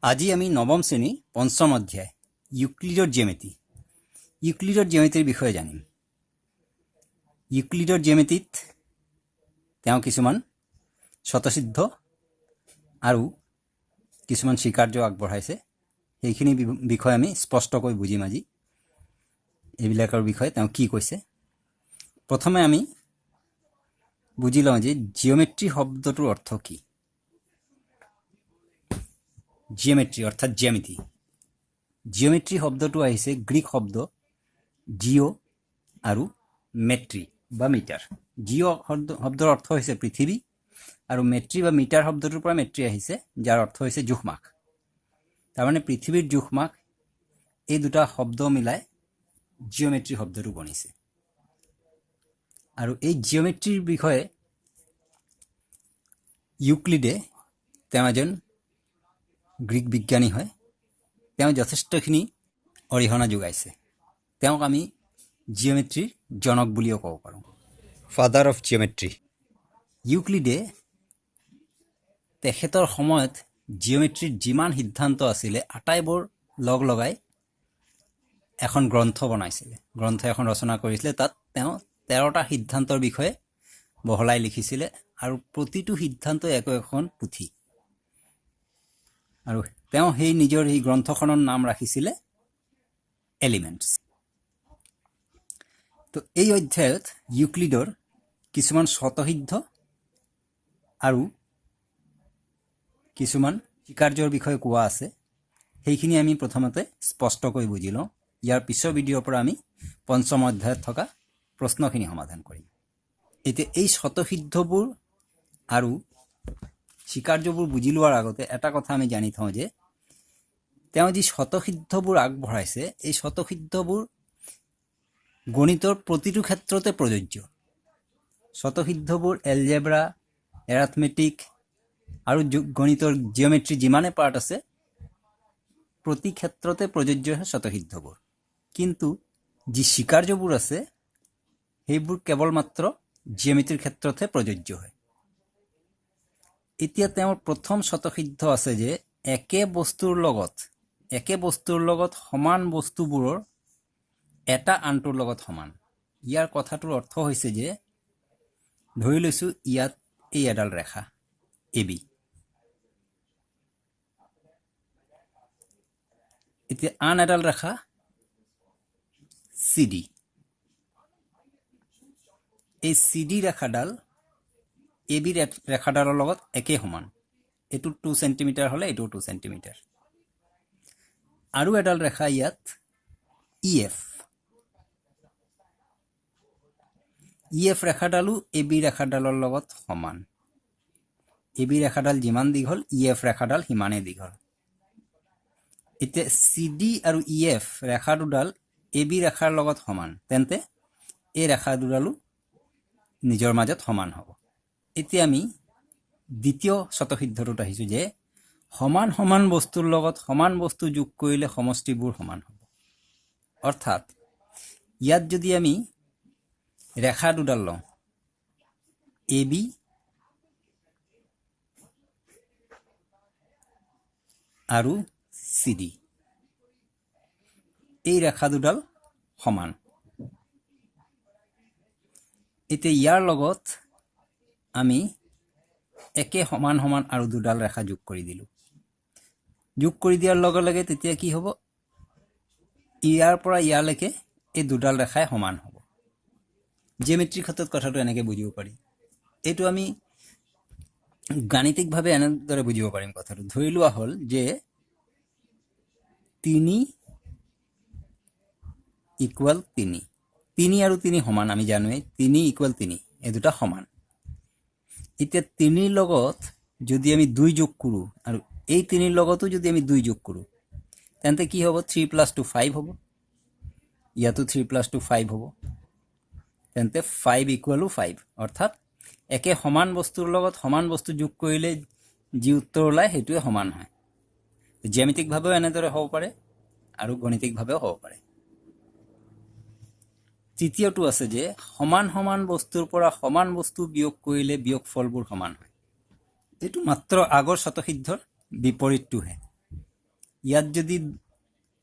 আজি আমি নৱম শ্ৰেণী পঞ্চম অধ্যায় ইউক্লিডৰ জ্যামিতিৰ বিষয়ে জানিম। ইউক্লিডৰ জ্যামিতিত তেওঁ কিছুমান স্বতঃসিদ্ধ আৰু কিছুমান স্বীকাৰ্য আগবঢ়াইছে। সেইখিনি বিষয়ে আমি স্পষ্টকৈ বুজিম আজি। এইবিলাকৰ বিষয়ে তেওঁ কি কৈছে। প্ৰথমে আমি বুজি লওঁ যে জিঅ'মেট্ৰি শব্দটোৰ অৰ্থ কি। জিঅ'মেট্ৰি অৰ্থাৎ জ্যামিতি। জিঅ'মেট্ৰি শব্দটো আহিছে গ্ৰীক শব্দ জিঅ' আৰু মেট্ৰি বা মিটাৰ। জিঅ' শব্দৰ অৰ্থ হৈছে পৃথিৱী আৰু মেট্ৰি বা মিটাৰ শব্দটোৰ পৰা মেট্ৰি আহিছে, যাৰ অৰ্থ হৈছে জোখমাখ। তাৰমানে পৃথিৱীৰ জোখমাখ, এই দুটা শব্দ মিলাই জিঅ'মেট্ৰি শব্দটো বনিছে। আৰু এই জিঅ'মেট্ৰিৰ বিষয়ে ইউক্লিডে, তেওঁ এজন গ্ৰীক বিজ্ঞানী হয়। তেওঁ যথেষ্টখিনি অৰিহণা যোগাইছে। তেওঁক আমি জিঅ'মেট্ৰিৰ জনক বুলিও ক'ব পাৰোঁ, ফাদাৰ অফ জিঅ'মেট্ৰি। ইউক্লিডে তেখেতৰ সময়ত জিঅ'মেট্ৰিৰ যিমান সিদ্ধান্ত আছিলে আটাইবোৰ লগ লগাই এখন গ্ৰন্থ বনাইছিলে, গ্ৰন্থ এখন ৰচনা কৰিছিলে। তাত তেওঁ 13টা সিদ্ধান্তৰ বিষয়ে বহলাই লিখিছিলে আৰু প্ৰতিটো সিদ্ধান্ত একো এখন পুথি। আৰু তেওঁ সেই নিজৰ এই গ্ৰন্থখনৰ নাম ৰাখিছিলে এলিমেণ্টছ। তো এই অধ্যায়ত ইউক্লিডৰ কিছুমান স্বতঃসিদ্ধ আৰু কিছুমান স্বীকাৰ্যৰ বিষয়ে কোৱা আছে। সেইখিনি আমি প্ৰথমতে স্পষ্টকৈ বুজি লওঁ। ইয়াৰ পিছৰ ভিডিঅ'ৰ পৰা আমি পঞ্চম অধ্যায়ত থকা প্ৰশ্নখিনি সমাধান কৰিম। এতিয়া এই স্বতঃসিদ্ধবোৰ আৰু স্বীকাৰ্যবোৰ বুজি লোৱাৰ আগতে এটা কথা আমি জানি থওঁ যে তেওঁ যি স্বতঃসিদ্ধবোৰ আগবঢ়াইছে, এই স্বতঃসিদ্ধবোৰ গণিতৰ প্ৰতিটো ক্ষেত্ৰতে প্ৰযোজ্য। স্বতঃসিদ্ধবোৰ এলজেব্ৰা, এৰাথমেটিক আৰু গণিতৰ জিঅ'মেট্ৰি যিমানে পাৰ্ট আছে, প্ৰতি ক্ষেত্ৰতে প্ৰযোজ্য হয় স্বতঃসিদ্ধবোৰ। কিন্তু যি স্বীকাৰ্যবোৰ আছে, সেইবোৰ কেৱল মাত্ৰ জিঅ'মেট্ৰিৰ ক্ষেত্ৰতহে প্ৰযোজ্য হয়। এতিয়া তেওঁৰ প্ৰথম স্বতঃসিদ্ধ আছে যে একে বস্তুৰ লগত সমান বস্তুবোৰৰ এটা আনটোৰ লগত সমান। ইয়াৰ কথাটোৰ অৰ্থ হৈছে যে ধৰি লৈছোঁ ইয়াত এই এডাল ৰেখা AB। এতিয়া আন এডাল ৰেখা CD। এই CD ৰেখাডাল AB ৰেখাডালৰ লগত একে সমান। এইটো 2 চেণ্টিমিটাৰ হ'লে এইটো 2 চেণ্টিমিটাৰ। আৰু এডাল ৰেখা ইয়াত EF ৰেখাডালো AB ৰেখাডালৰ লগত সমান। AB ৰেখাডাল যিমান দীঘল, EF ৰেখাডাল সিমানেই দীঘল। এতিয়া CD আৰু EF ৰেখা দুডাল AB ৰেখাৰ লগত সমান, তেন্তে এই ৰেখা দুডালো নিজৰ মাজত সমান হ'ব। এতিয়া আমি দ্বিতীয় স্বতঃসিদ্ধটোত আহিছোঁ যে সমান সমান বস্তুৰ লগত সমান বস্তু যোগ কৰিলে সমষ্টিবোৰ সমান হ'ব। অৰ্থাৎ ইয়াত যদি আমি ৰেখা দুডাল লওঁ AB আৰু CD, এই ৰেখা দুডাল সমান। এতিয়া ইয়াৰ লগত আমি একে সমান সমান আৰু দুডাল ৰেখা যোগ কৰি দিলোঁ। যোগ কৰি দিয়াৰ লগে লগে তেতিয়া কি হ'ব, ইয়াৰ পৰা ইয়ালৈকে এই দুডাল ৰেখাই সমান হ'ব। জিঅ'মেট্ৰিৰ ক্ষেত্ৰত কথাটো এনেকৈ বুজিব পাৰি। এইটো আমি গাণিতিকভাৱে এনেদৰে বুজিব পাৰিম কথাটো। ধৰি লোৱা হ'ল যে 3 = 3। 3 আৰু 3 সমান, আমি জানোৱেই 3 = 3, এই দুটা সমান। এতিয়া 3ৰ লগত যদি আমি 2 যোগ কৰোঁ আৰু এই 3ৰ লগতো যদি আমি 2 যোগ কৰোঁ, তেন্তে কি হ'ব, 3 + 2 5 হ'ব। ইয়াতো 3 + 2 5 হ'ব। তেন্তে 5 = 5। অৰ্থাৎ একে সমান বস্তুৰ লগত সমান বস্তু যোগ কৰিলে যি উত্তৰ ওলায় সেইটোৱে সমান হয়। জ্যামিতিকভাৱেও এনেদৰে হ'ব পাৰে আৰু গণিতিকভাৱেও হ'ব পাৰে। তৃতীয়টো আছে যে সমান সমান বস্তুৰ পৰা সমান বস্তু বিয়োগ কৰিলে বিয়োগফলবোৰ সমান হয়। এইটো মাত্ৰ আগৰ স্বতঃসিদ্ধৰ বিপৰীতটোহে। ইয়াত যদি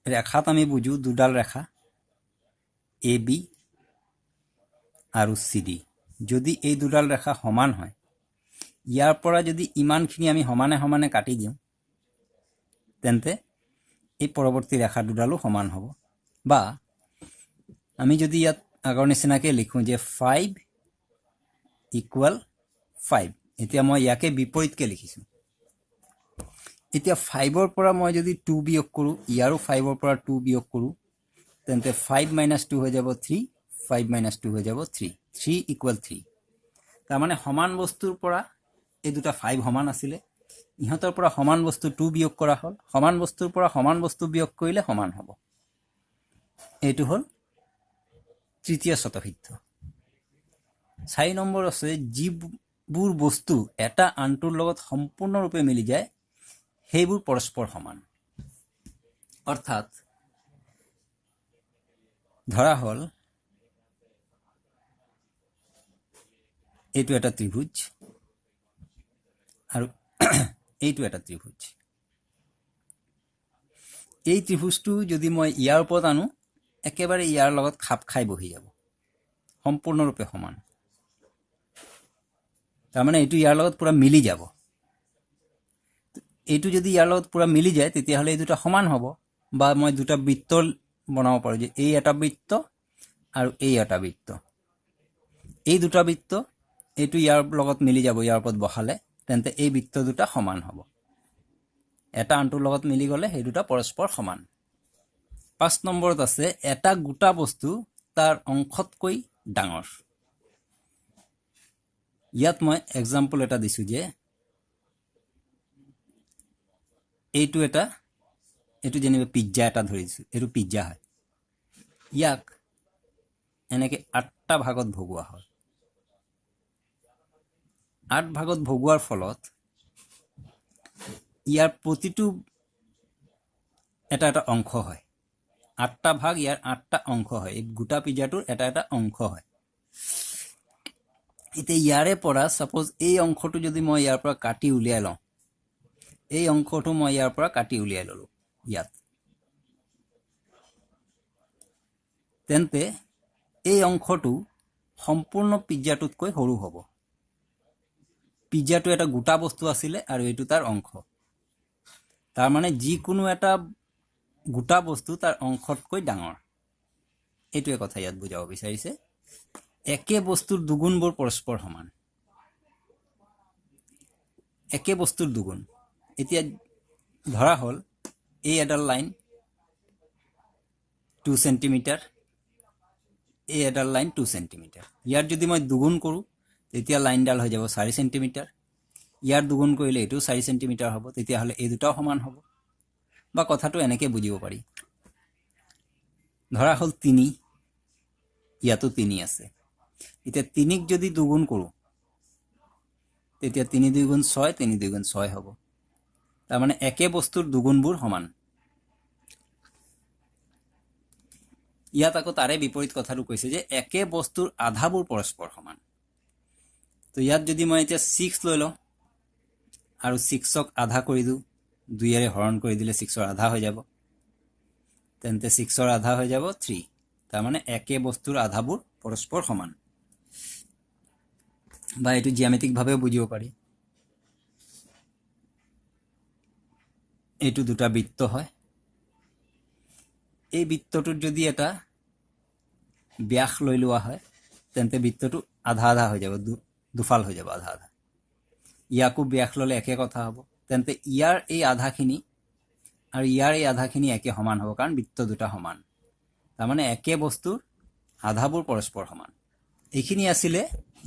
ৰেখাত আমি বুজো দুডাল ৰেখা এ বি আৰু চি ডি, যদি এই দুডাল ৰেখা সমান হয়, ইয়াৰ পৰা যদি ইমানখিনি আমি সমানে সমানে কাটি দিওঁ, তেন্তে এই পৰৱৰ্তী ৰেখা দুডালো সমান হ'ব। বা আমি যদি ইয়াত আগৰ নিচিনাকৈ লিখোঁ যে 5 = 5, এতিয়া মই ইয়াকে বিপৰীতকৈ লিখিছোঁ। এতিয়া 5ৰ পৰা মই যদি 2 বিয়োগ কৰোঁ, ইয়াৰো 5ৰ পৰা 2 বিয়োগ কৰোঁ, তেন্তে 5 - 2 হৈ যাব 3, 5 - 2 হৈ যাব 3, 3 = 3। তাৰমানে সমান বস্তুৰ পৰা এই দুটা 5 সমান আছিলে, ইহঁতৰ পৰা সমান বস্তু 2 বিয়োগ কৰা হ'ল, সমান বস্তুৰ পৰা সমান বস্তু বিয়োগ কৰিলে সমান হ'ব। এইটো হ'ল তৃতীয় স্বতঃসিদ্ধ। 4 নম্বৰ আছে যিবোৰ বস্তু এটা আনটোৰ লগত সম্পূৰ্ণৰূপে মিলি যায় সেইবোৰ পৰস্পৰ সমান। অৰ্থাৎ ধৰা হ'ল এইটো এটা ত্ৰিভুজ আৰু এইটো এটা ত্ৰিভুজ। এই ত্ৰিভুজটো যদি মই ইয়াৰ ওপৰত আনো, একেবাৰে ইয়াৰ লগত খাপ খাই বহি যাব, সম্পূৰ্ণৰূপে সমান। তাৰমানে এইটো ইয়াৰ লগত পূৰা মিলি যাব। এইটো যদি ইয়াৰ লগত পূৰা মিলি যায়, তেতিয়াহ'লে এই দুটা সমান হ'ব। বা মই দুটা বৃত্ত বনাব পাৰোঁ, যে এই এটা বৃত্ত আৰু এই এটা বৃত্ত। এই দুটা বৃত্ত এইটো ইয়াৰ লগত মিলি যাব, ইয়াৰ ওপৰত বহালে, তেন্তে এই বৃত্ত দুটা সমান হ'ব। এটা আনটোৰ লগত মিলি গ'লে সেই দুটা পৰস্পৰ সমান। 5 নম্বৰত আছে এটা গোটা বস্তু তাৰ অংশতকৈ ডাঙৰ। ইয়াত মই এক্সাম্পল এটা দিছোঁ যে এইটো যেনিবা পিজ্জা এটা ধৰিছোঁ, এইটো পিজ্জা হয়। ইয়াক এনেকৈ 8টা ভাগত ভগোৱা হয়। 8 ভাগত ভগোৱাৰ ফলত ইয়াৰ প্ৰতিটো এটা এটা অংশ হয়। 8টা ভাগ, ইয়াৰ 8টা অংশ হয়। এই গোটা পিজ্জাটোৰ এটা এটা অংশ হয়। এতিয়া ইয়াৰে পৰা ছাপ'জ এই অংশটো যদি মই ইয়াৰ পৰা কাটি উলিয়াই লওঁ, এই অংশটো মই ইয়াৰ পৰা কাটি উলিয়াই ল'লোঁ ইয়াত, তেন্তে এই অংশটো সম্পূৰ্ণ পিজ্জাটোতকৈ সৰু হ'ব। পিজ্জাটো এটা গোটা বস্তু আছিলে আৰু এইটো তাৰ অংশ। তাৰমানে যিকোনো এটা গোটা বস্তু তাৰ অংশতকৈ ডাঙৰ। এইটোৱে কথা ইয়াত বুজাব বিচাৰিছে। একে বস্তুৰ দুগুণবোৰ পৰস্পৰ সমান। একে বস্তুৰ দুগুণ। এতিয়া ধৰা হ'ল এই এডাল লাইন 2 চেণ্টিমিটাৰ, এই এডাল লাইন 2 চেণ্টিমিটাৰ। ইয়াৰ যদি মই দুগুণ কৰোঁ, তেতিয়া লাইনডাল হৈ যাব 4 চেণ্টিমিটাৰ। ইয়াৰ দুগুণ কৰিলে এইটো 4 চেণ্টিমিটাৰ হ'ব, তেতিয়াহ'লে এই দুটাও সমান হ'ব। বা কথাটো এনেকৈ বুজিব পাৰি, ধৰা হ'ল 3, ইয়াতো 3 আছে। এতিয়া 3ক যদি দুগুণ কৰোঁ, তেতিয়া 3 × 2 = 6, 3 × 2 = 6 হ'ব। তাৰমানে একে বস্তুৰ দুগুণবোৰ সমান। ইয়াত আকৌ তাৰে বিপৰীত কথাটো কৈছে যে একে বস্তুৰ আধাবোৰ পৰস্পৰ সমান। তো ইয়াত যদি মই এতিয়া 6 লৈ লওঁ আৰু 6ক আধা কৰি দিওঁ, 2ৰে হৰণ কৰি দিলে 6ৰ আধা হৈ যাব, তেন্তে 6ৰ আধা হৈ যাব 3। তাৰমানে একে বস্তুৰ আধাবোৰ পৰস্পৰ সমান। বা এইটো জ্যামিতিকভাৱেও বুজিব পাৰি। এইটো দুটা বৃত্ত হয়। এই বৃত্তটোত যদি এটা ব্যাস লৈ লোৱা হয়, তেন্তে বৃত্তটো আধা আধা হৈ যাব, দুফাল হৈ যাব, আধা আধা। ইয়াকো ব্যাস ল'লে একে কথা হ'ব। তেন্তে ইয়াৰ এই আধাখিনি আৰু ইয়াৰ এই আধাখিনি একে সমান হ'ব, কাৰণ বৃত্ত দুটা সমান। তাৰমানে একে বস্তুৰ আধাবোৰ পৰস্পৰ সমান। এইখিনি আছিলে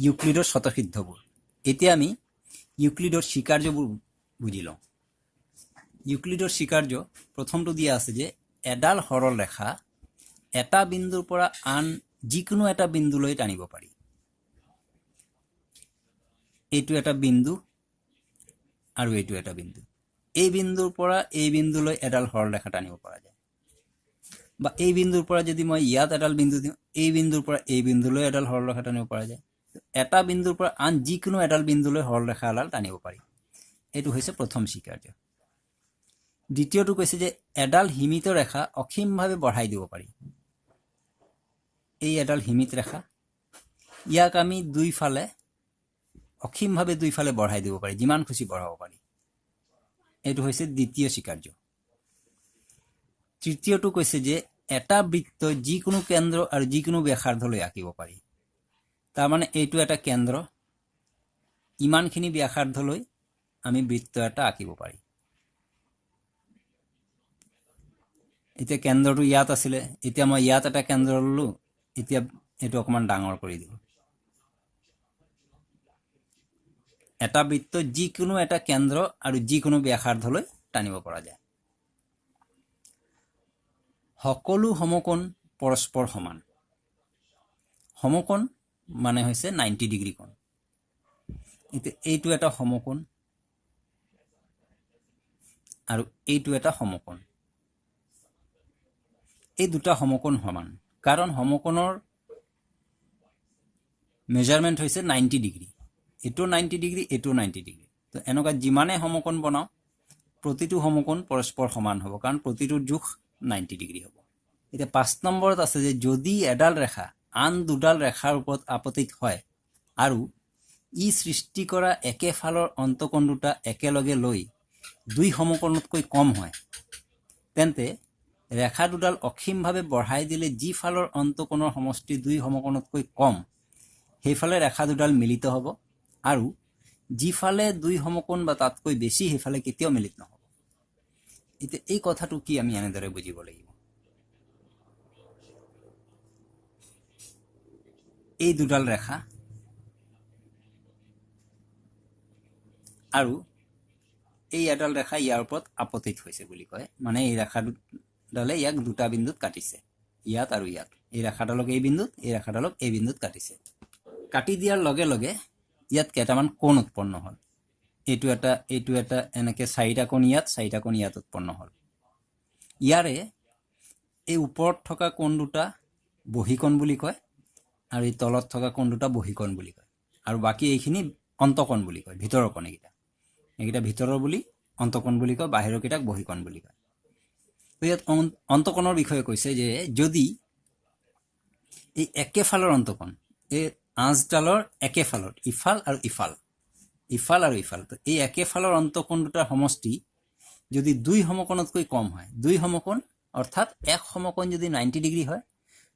ইউক্লিডৰ স্বতঃসিদ্ধবোৰ। এতিয়া আমি ইউক্লিডৰ স্বীকাৰ্যবোৰ বুজি লওঁ। ইউক্লিডৰ স্বীকাৰ্য প্ৰথমটো দিয়া আছে যে এডাল সৰল ৰেখা এটা বিন্দুৰ পৰা আন যিকোনো এটা বিন্দুলৈ টানিব পাৰি। এইটো এটা বিন্দু আৰু এইটো এটা বিন্দু। এই বিন্দুৰ পৰা এই বিন্দুলৈ এডাল সৰল ৰেখা টানিব পৰা যায়। বা এই বিন্দুৰ পৰা যদি মই ইয়াত এডাল বিন্দু দিওঁ, এই বিন্দুৰ পৰা এই বিন্দুলৈ এডাল সৰল ৰেখা টানিব পৰা যায়। এটা বিন্দুৰ পৰা আন যিকোনো এডাল বিন্দুলৈ সৰল ৰেখা এডাল টানিব পাৰি। এইটো হৈছে প্ৰথম স্বীকাৰ্য। দ্বিতীয়টো কৈছে যে এডাল সীমিত ৰেখা অসীমভাৱে বঢ়াই দিব পাৰি। এই এডাল সীমিত ৰেখা, ইয়াক আমি দুইফালে অসীমভাৱে দুইফালে বঢ়াই দিব পাৰি, যিমান খুচি বঢ়াব পাৰি। এইটো হৈছে দ্বিতীয় স্বীকাৰ্য। তৃতীয়টো কৈছে যে এটা বৃত্ত যিকোনো কেন্দ্ৰ আৰু যিকোনো ব্যাসাৰ্ধলৈ আঁকিব পাৰি। তাৰমানে এইটো এটা কেন্দ্ৰ, ইমানখিনি ব্যাসাৰ্ধলৈ আমি বৃত্ত এটা আঁকিব পাৰি। এতিয়া কেন্দ্ৰটো ইয়াত আছিলে, এতিয়া মই ইয়াত এটা কেন্দ্ৰ ল'লোঁ, এতিয়া এইটো অকণমান ডাঙৰ কৰি দিওঁ। এটা বৃত্ত যিকোনো এটা কেন্দ্ৰ আৰু যিকোনো ব্যাসাৰ্ধলৈ টানিব পৰা যায়। সকলো সমকোণ পৰস্পৰ সমান। সমকোণ মানে হৈছে 90 ডিগ্ৰী কোণ। এতিয়া এইটো এটা সমকোণ আৰু এইটো এটা সমকোণ। এই দুটা সমকোণ সমান, কাৰণ সমকোণৰ মেজাৰমেণ্ট হৈছে 90 ডিগ্ৰী। এইটো 90 ডিগ্ৰী, এইটো 90 ডিগ্ৰী। তো এনেকুৱা যিমানে সমকোণ বনাওঁ, প্ৰতিটো সমকোণ পৰস্পৰ সমান হ'ব, কাৰণ প্ৰতিটোৰ জোখ 90 ডিগ্ৰী হ'ব। এতিয়া 5 নম্বৰত আছে যে যদি এডাল ৰেখা আন দুডাল ৰেখাৰ ওপৰত আপতিত হয় আৰু ই সৃষ্টি কৰা একেফালৰ অন্তকোণ দুটা একেলগে লৈ দুই সমকোণতকৈ কম হয়, তেন্তে ৰেখা দুডাল অসীমভাৱে বঢ়াই দিলে যি ফালৰ অন্তকোণৰ সমষ্টি দুই সমকোণতকৈ কম, সেইফালে ৰেখা দুডাল মিলিত হ'ব, আৰু যিফালে দুই সমকোণ বা তাতকৈ বেছি সেইফালে কেতিয়াও মিলিত নহ'ব। এতিয়া এই কথাটো কি আমি এনেদৰে বুজিব লাগিব। এই দুডাল ৰেখা আৰু এই এডাল ৰেখা ইয়াৰ ওপৰত আপতিত হৈছে বুলি কয়, মানে এই ৰেখা ডালে ইয়াক দুটা বিন্দুত কাটিছে, ইয়াত আৰু ইয়াত। এই ৰেখাডালক এই বিন্দুত, এই ৰেখাডালক এই বিন্দুত কাটিছে। কাটি দিয়াৰ লগে লগে ইয়াত কেইটামান কোণ উৎপন্ন হ'ল। এইটো এটা এনেকৈ 4টা কোণ ইয়াত, 4টা কোণ ইয়াত উৎপন্ন হ'ল। ইয়াৰে এই ওপৰত থকা কোণ দুটা বহীকোণ বুলি কয়, আৰু এই তলত থকা কোণ দুটা বহীকোণ বুলি কয়, আৰু বাকী এইখিনি অন্তকোণ বুলি কয়। ভিতৰৰ কোণ এইকেইটা ভিতৰৰ বুলি অন্তকোণ বুলি কয়, বাহিৰৰ কেইটাক বহীকোণ বুলি কয়। তো ইয়াত অন্তকোণৰ বিষয়ে কৈছে যে যদি এই একেফালৰ অন্তকোণ, এই আঁচডালৰ একেফালৰ ইফাল আৰু ইফাল, ইফাল আৰু ইফাল, তো এই একেফালৰ অন্তকোণ দুটাৰ সমষ্টি যদি দুই সমকোণতকৈ কম হয়, দুই সমকোণ অৰ্থাৎ এক সমকোণ যদি 90 ডিগ্ৰী হয়,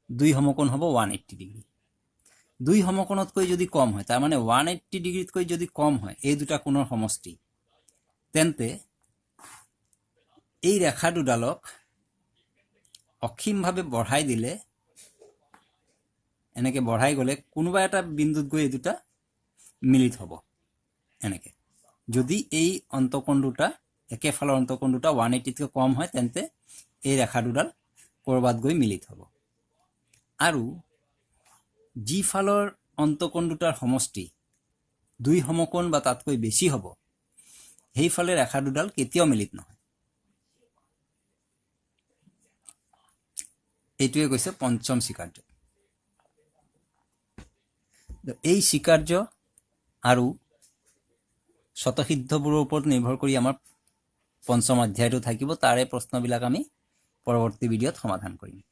দুই সমকোণ হ'ব 180 ডিগ্ৰী। দুই সমকোণতকৈ যদি কম হয়, তাৰমানে 180 ডিগ্ৰীতকৈ যদি কম হয় এই দুটা কোণৰ সমষ্টি, তেন্তে এই ৰেখা দুডালক অসীমভাৱে বঢ়াই দিলে, এনেকৈ বঢ়াই গ'লে কোনোবা এটা বিন্দুত গৈ এই দুটা মিলিত হ'ব। এনেকৈ যদি এই অন্তকোণ দুটা, একেফালৰ অন্তকোণ দুটা 180তকৈ কম হয়, তেন্তে এই ৰেখা দুডাল ক'ৰবাত গৈ মিলিত হ'ব। আৰু যিফালৰ অন্তকোণ দুটাৰ সমষ্টি দুই সমকোণ বা তাতকৈ বেছি হ'ব, সেইফালে ৰেখা দুডাল কেতিয়াও মিলিত নহয়। এইটোৱে কৈছে পঞ্চম স্বীকাৰ্য। এই স্বীকাৰ্য আৰু স্বতঃসিদ্ধবোৰৰ ওপৰত নিৰ্ভৰ কৰি আমাৰ পঞ্চম অধ্যায়টো থাকিব। তাৰে প্ৰশ্নবিলাক আমি পৰৱৰ্তী ভিডিঅ'ত সমাধান কৰিম।